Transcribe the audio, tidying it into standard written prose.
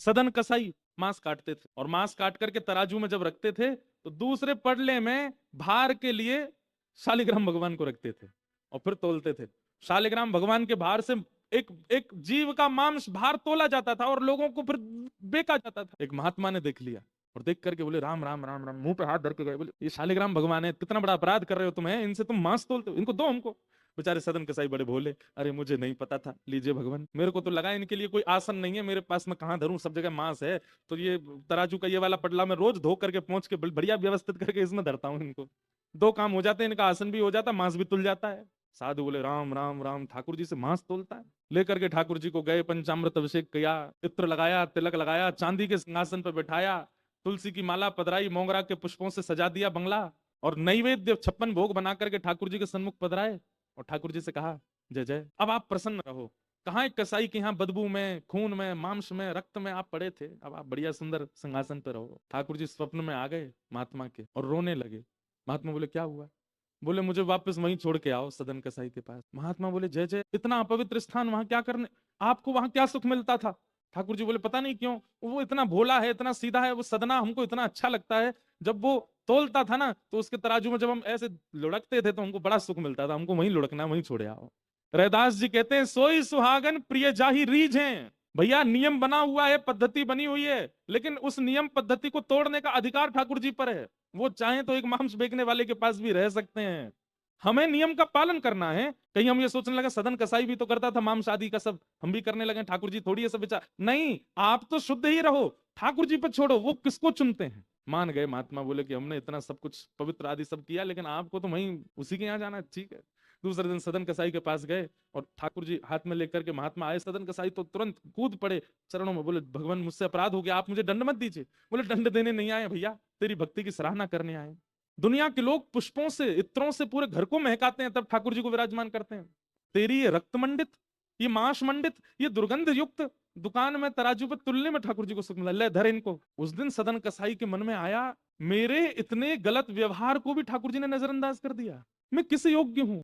सदन कसाई मांस काटते थे, और मांस काट करके तराजू में जब रखते थे तो दूसरे पड़ले में भार के लिए शालिग्राम भगवान को रखते थे और फिर तोलते थे। शालिग्राम भगवान के भार से एक एक जीव का मांस भार तोला जाता था और लोगों को फिर बेचा जाता था। एक महात्मा ने देख लिया और देख करके बोले राम राम राम राम, मुंह पे हाथ धर के गए, बोले ये शालिग्राम भगवान है, कितना बड़ा अपराध कर रहे हो तुम, इनसे तुम मांस तोलते हो, इनको दो हमको। बेचारे सदन कसाई बड़े भोले, अरे मुझे नहीं पता था, लीजिए भगवान, मेरे को तो लगा इनके लिए कोई आसन नहीं है मेरे पास, मैं कहां धरूं, सब जगह मांस है, तो ये तराजू का ये वाला पटला मैं रोज धो करके पहुंच के बढ़िया व्यवस्थित करके इसमें धरता हूं इनको, दो काम हो जाते हैं, इनका आसन भी हो जाता, मांस भी तुल जाता है। साधु बोले राम राम राम, ठाकुर जी से मांस तोलता है? लेकर के ठाकुर जी को गए, पंचामृत अभिषेक किया, इत्र लगाया, तिलक लगाया, चांदी के सिंहासन पर बैठाया, तुलसी की माला पधराई, मोगरा के पुष्पों से सजा दिया बंगला, और नैवेद्य 56 भोग बना करके ठाकुर जी के सन्मुख पधराए और ठाकुर जी से कहा जय जय, अब आप प्रसन्न रहो। कहाँ एक कसाई के यहाँ बदबू में, खून में, मांस में, रक्त में आप पड़े थे, अब आप बढ़िया सुंदर सिंहासन पर रहो। ठाकुर जी स्वप्न में आ गए महात्मा के और रोने लगे। महात्मा बोले क्या हुआ? बोले मुझे वापस वहीं छोड़ के आओ सदन कसाई के पास। महात्मा बोले जय जय, इतना अपवित्र स्थान, वहां क्या करने, आपको वहां क्या सुख मिलता था? ठाकुर जी बोले पता नहीं क्यों, वो इतना भोला है, इतना सीधा है, वो सदना हमको इतना अच्छा लगता है, जब वो तोलता था ना तो उसके तराजू में जब हम ऐसे लुढ़कते थे तो हमको बड़ा सुख मिलता था, हमको वहीं लुढ़कना, वहीं छोड़े आओ। रैदास जी कहते हैं सोई सुहागन प्रिय जाहि रीझ हैं। भैया नियम बना हुआ है, पद्धति बनी हुई है, लेकिन उस नियम पद्धति को तोड़ने का अधिकार ठाकुर जी पर है। वो चाहे तो एक मांस बेचने वाले के पास भी रह सकते हैं, हमें नियम का पालन करना है। कहीं हम ये सोचने लगे सदन कसाई भी तो करता था मांस आदि का, सब हम भी करने लगे, ठाकुर जी थोड़ी ये सब विचार नहीं, आप तो शुद्ध ही रहो, ठाकुर जी पर छोड़ो, वो किसको चुनते हैं। मान गए महात्मा, बोले कि हमने इतना सब कुछ पवित्र आदि सब किया, लेकिन आपको तो वहीं उसी के यहाँ जाना है, ठीक है। दूसरे दिन सदन कसाई के पास गए और ठाकुर जी हाथ में लेकर के महात्मा आए, सदन कसाई तो तुरंत कूद पड़े चरणों में, बोले भगवान मुझसे अपराध हो गया, आप मुझे दंड मत दीजिए। बोले दंड देने नहीं आए भैया, तेरी भक्ति की सराहना करने आए। दुनिया के लोग पुष्पों से, इत्रों से पूरे घर को महकाते हैं, तब ठाकुर जी को विराजमान करते हैं। तेरी ये रक्त मंडित, ये मांस मंडित, ये दुर्गंध युक्त दुकान में तराजू पर तुलने में ठाकुर जी को सुख मिला, ले धर इनको। उस दिन सदन कसाई के मन में आया मेरे इतने गलत व्यवहार को भी ठाकुर जी ने नजरअंदाज कर दिया, मैं किस योग्य हूं,